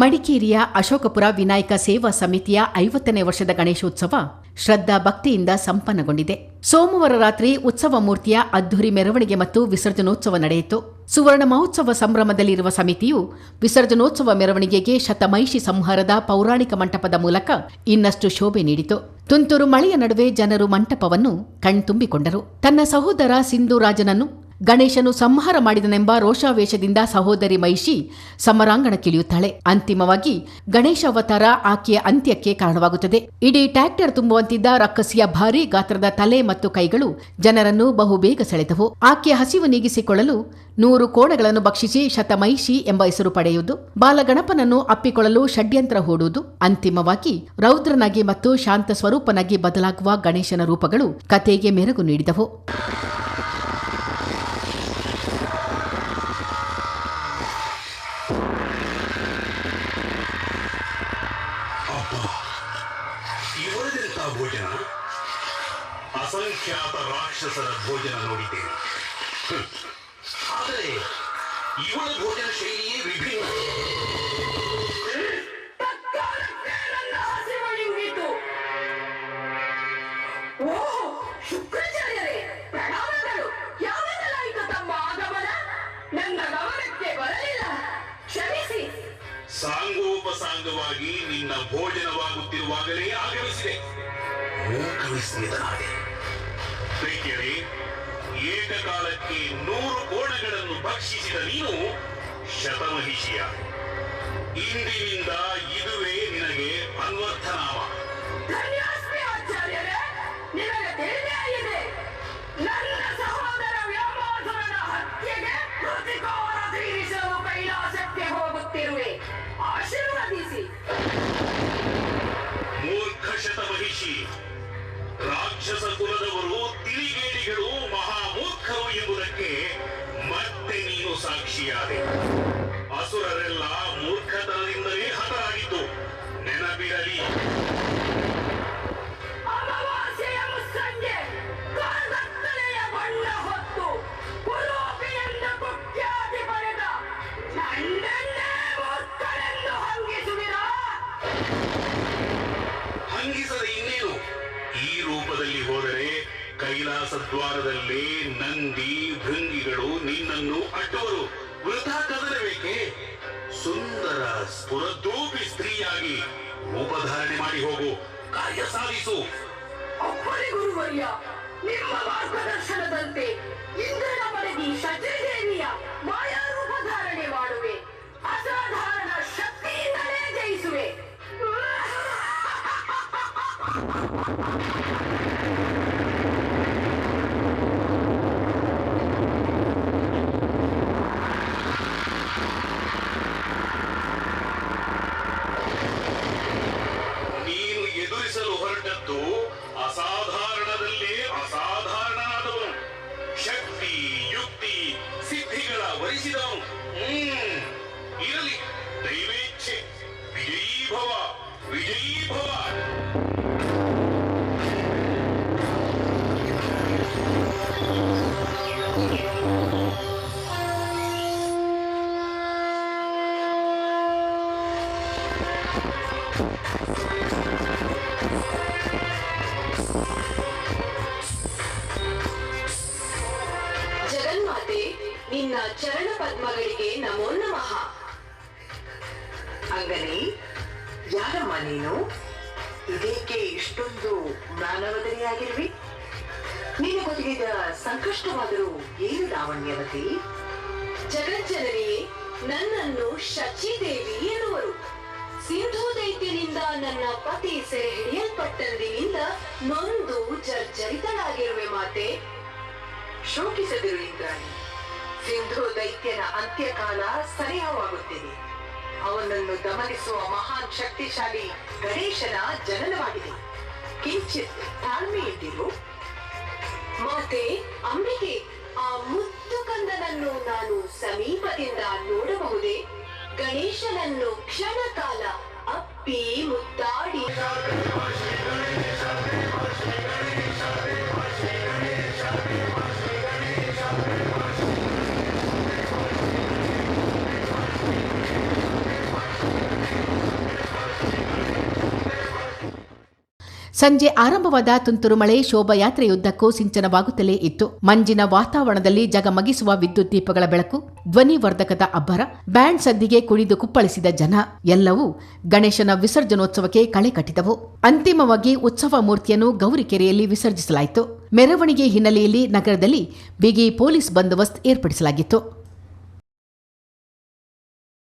ಮಡಿಕೇರಿಯ ಅಶೋಕಪುರ ವಿನಾಯಕ ಸೇವಾ ಸಮಿತಿಯ 50ನೇ ವರ್ಷದ ಗಣೇಶೋತ್ಸವ ಶ್ರದ್ಧಾ ಭಕ್ತಿಯಿಂದ ಸಂಪನ್ನಗೊಂಡಿದೆ. ಸೋಮವಾರ ರಾತ್ರಿ ಉತ್ಸವ ಮೂರ್ತಿಯ ಅದ್ದೂರಿ ಮೆರವಣಿಗೆ ಮತ್ತು ವಿಸರ್ಜನೋತ್ಸವ ನಡೆಯಿತು. ಸುವರ್ಣ ಮಹೋತ್ಸವ ಸಂಭ್ರಮದಲ್ಲಿರುವ ಸಮಿತಿಯು ವಿಸರ್ಜನೋತ್ಸವ ಮೆರವಣಿಗೆಗೆ ಶತಮಹಿಷಿ ಸಂಹಾರದ ಪೌರಾಣಿಕ ಮಂಟಪದ ಮೂಲಕ ಇನ್ನಷ್ಟು ಶೋಭೆ ನೀಡಿತು. ತುಂತುರು ಮಳೆಯ ನಡುವೆ ಜನರು ಮಂಟಪವನ್ನು ಕಣ್ತುಂಬಿಕೊಂಡರು. ತನ್ನ ಸಹೋದರ ಸಿಂಧೂರಾಜನನ್ನು ಗಣೇಶನು ಸಂಹಾರ ಮಾಡಿದನೆಂಬ ರೋಷಾವೇಶದಿಂದ ಸಹೋದರಿ ಮಹಿಷಿ ಸಮರಾಂಗಣಕ್ಕಿಳಿಯುತ್ತಾಳೆ. ಅಂತಿಮವಾಗಿ ಗಣೇಶ ಅವತಾರ ಆಕೆಯ ಅಂತ್ಯಕ್ಕೆ ಕಾರಣವಾಗುತ್ತದೆ. ಇಡೀ ಟ್ರ್ಯಾಕ್ಟರ್ ತುಂಬುವಂತಿದ್ದ ರಕ್ಕಸಿಯ ಭಾರೀ ಗಾತ್ರದ ತಲೆ ಮತ್ತು ಕೈಗಳು ಜನರನ್ನು ಬಹುಬೇಗ ಸೆಳೆದವು. ಆಕೆಯ ಹಸಿವು ನೀಗಿಸಿಕೊಳ್ಳಲು 100 ಕೋಣಗಳನ್ನು ಭಕ್ಷಿಸಿ ಶತಮಹಿಷಿ ಎಂಬ ಹೆಸರು ಪಡೆಯುವುದು, ಬಾಲಗಣಪನನ್ನು ಅಪ್ಪಿಕೊಳ್ಳಲು ಷಡ್ಯಂತ್ರ ಹೂಡುವುದು, ಅಂತಿಮವಾಗಿ ರೌದ್ರನಾಗಿ ಮತ್ತು ಶಾಂತ ಸ್ವರೂಪನಾಗಿ ಬದಲಾಗುವ ಗಣೇಶನ ರೂಪಗಳು ಕಥೆಗೆ ಮೆರುಗು ನೀಡಿದವು. ಭೋಜನ ಅಸಂಖ್ಯಾತ ರಾಕ್ಷಸರ ಭೋಜನ ನೋಡಿದ್ದೇನೆ. ಆದರೆ ಇವಳ ಭೋಜನ ಶೈಲಿಯೇ ವಿಭಿನ್ನ. ಶುಕ್ರಾಚಾರ್ಯರೇ, ಪ್ರಣಾಮಗಳು. ಯಾವಾಗಲಾಯಿತು ತಮ್ಮ ಆಗಮನ? ನನ್ನ ಗಮನಕ್ಕೆ ಬರಲಿಲ್ಲ, ಕ್ಷಮಿಸಿ. ಸಾಂಗೋಪಸಾಂಗವಾಗಿ ನಿನ್ನ ಭೋಜನವಾಗುತ್ತಿರುವಾಗಲೇ ಆಗಮಿಸಿದೆ. ಪ್ರೀತಿಯರೇ, ಏಕಕಾಲಕ್ಕೆ 100 ಕೋಣಗಳನ್ನು ಭಕ್ಷಿಸಿದ ನೀನು ಶತಮಹಿಷಿಯ. ಇಂದಿನಿಂದ ಇದುವೇ ನಿನಗೆ ಅನ್ವರ್ಥನಾಮ. ಧನ್ಯಾಸ್ಮಿ ಆಚಾರ್ಯರೇ, ನಿಮಗೆ ತಿಳಿದೇ ಇದೆ. ನನ್ನ ಸಹೋದರ ವ್ಯಾಮಾಸುರನ ಹತ್ಯೆಗೆ ಪ್ರತಿಕಾರ ತೀರಿಸಲು ಕೈಲಾಸಕ್ಕೆ ಹೋಗುತ್ತಿರುವೆ. ಆಶೀರ್ವದಿಸಿ. ಮೂರ್ಖ ಶತಮಹಿಷಿ, ರಾಕ್ಷಸ ಕುಲದವರು ತಿಳಿಗೇಡಿಗಳು, ಮಹಾಮೂರ್ಖರು ಎಂಬುದಕ್ಕೆ ಮತ್ತೆ ನೀನು ಸಾಕ್ಷಿಯಾದೆ. ಅಸುರರೆಲ್ಲ ಮೂರ್ಖತನದಿಂದಲೇ ಹತರಾಗಿದ್ದು ನೆನಪಿರಲಿ. ಅಮಾವಾಸ್ಯೆಯ ಮುಸ್ಸಂಜೆ ಕಾರ್ಗತ್ತಲೆಯ ಬಣ್ಣ ಹೊತ್ತು ಕುರೂಪಿಯಿಂದ ಕುಖ್ಯಾತಿ ಪಡೆದ ನನ್ನನ್ನೇ ಮೂರ್ಖರೆಂದು ಹಂಗಿಸುವಿರಾ? ಹಂಗಿಸದ ಇನ್ನೇನು? ಈ ರೂಪದಲ್ಲಿ ಹೋದರೆ ಕೈಲಾಸ ದ್ವಾರದಲ್ಲೇ ನಂದಿ ಭೃಂಗಿಗಳು ನಿನ್ನನ್ನು ಅಡ್ಡುವರು. ವೃಥಾ ಕದರಬೇಕೆ? ಸುಂದರ ಸ್ಫುರದೋಪಿ ಸ್ತ್ರೀಯಾಗಿ ರೂಪಧಾರಣೆ ಮಾಡಿ ಹೋಗು, ಕಾರ್ಯ ಸಾಧಿಸು. ಅಪ್ಪಣೆ ಗುರುವರ್ಯ, ನಿಮ್ಮ ಮಾರ್ಗದರ್ಶನದಂತೆ ಇಂದ್ರನ ಮಡದಿ ಶಚಿದೇವಿಯ ಮಾಯಾರೂಪ ಧಾರಣೆ ಮಾಡುವೆ. ಅಸಾಧಾರಣ ಶಕ್ತಿಯಿಂದಲೇ ಜಯಿಸುವೆ. ನೀನು ಎದುರಿಸಲು ಹೊರಟದ್ದು ಅಸಾಧಾರಣದಲ್ಲೇ ಅಸಾಧಾರಣನಾದವನು. ಶಕ್ತಿ, ಯುಕ್ತಿ, ಸಿದ್ಧಿಗಳ ವರಿಸಿದವನು. ಇರಲಿ, ದೈವೇಚ್ಛೆ. ವಿಜಯೀಭವ, ವಿಜಯೀಭವ. ಜಗನ್ಮಾತೆ, ನಿನ್ನ ಚರಣ ಪದ್ಮಗಳಿಗೆ ನಮೋ ನಮಃ. ಅಂಗನಿ, ಯಾರಮ್ಮ ನೀನು? ಇದೇಕೆ ಇಷ್ಟೊಂದು ಮಾನವದರಿಯಾಗಿರುವಿ? ನಿನಗೊದಗಿದ ಸಂಕಷ್ಟವಾದರೂ ಏನು ಲಾವಣ್ಯವತಿ? ಜಗಜ್ಜನನಿಯೇ, ನನ್ನನ್ನು ಶಚಿದೇವಿ ಎನ್ನುವರು. ಸಿಂಧೂ ದೈತ್ಯನಿಂದ ನನ್ನ ಪತಿ ಸೆರೆ ಹಿಡಿಯಲ್ಪಟ್ಟಂದಿನಿಂದ ನೊಂದು ಜರ್ಜರಿತಳಾಗಿರುವೆ ಮಾತೆ. ಶೋಕಿಸದಿರು ಇಂದ್ರಾಣಿ. ಸಿಂಧು ದೈತ್ಯನ ಅಂತ್ಯಕಾಲ ಸನಿಹವಾಗುತ್ತಿದೆ. ಅವನನ್ನು ದಮನಿಸುವ ಮಹಾನ್ ಶಕ್ತಿಶಾಲಿ ಗಣೇಶನ ಜನನವಾಗಿದೆ. ಕಿಂಚಿತ್ ತಾಳ್ಮೆಯಿದ್ದಿರು ಮಾತೆ. ಅಂಬಿಕೆ, ಆ ಮುತ್ತು ಕಂದನನ್ನು ನಾನು ಸಮೀಪದಿಂದ ನೋಡಬಹುದೇ? ಗಣೇಶನನ್ನು ಕ್ಷಣಕಾಲ ಅಪ್ಪಿ ಮುದ್ದಾಡಿ ಸಂಜೆ ಆರಂಭವಾದ ತುಂತುರು ಮಳೆ ಶೋಭಾಯಾತ್ರೆಯುದ್ದಕ್ಕೂ ಸಿಂಚನವಾಗುತ್ತಲೇ ಇತ್ತು. ಮಂಜಿನ ವಾತಾವರಣದಲ್ಲಿ ಜಗಮಗಿಸುವ ವಿದ್ಯುತ್ ದೀಪಗಳ ಬೆಳಕು, ಧ್ವನಿವರ್ಧಕದ ಅಬ್ಬರ, ಬ್ಯಾಂಡ್ ಸದ್ದಿಗೆ ಕುಣಿದು ಕುಪ್ಪಳಿಸಿದ ಜನ ಎಲ್ಲವೂ ಗಣೇಶನ ವಿಸರ್ಜನೋತ್ಸವಕ್ಕೆ ಕಳೆ ಕಟ್ಟಿದವು. ಅಂತಿಮವಾಗಿ ಉತ್ಸವ ಮೂರ್ತಿಯನ್ನು ಗೌರಿಕೆರೆಯಲ್ಲಿ ವಿಸರ್ಜಿಸಲಾಯಿತು. ಮೆರವಣಿಗೆ ಹಿನ್ನೆಲೆಯಲ್ಲಿ ನಗರದಲ್ಲಿ ಬಿಗಿ ಪೊಲೀಸ್ ಬಂದೋಬಸ್ತ್ ಏರ್ಪಡಿಸಲಾಗಿತ್ತು.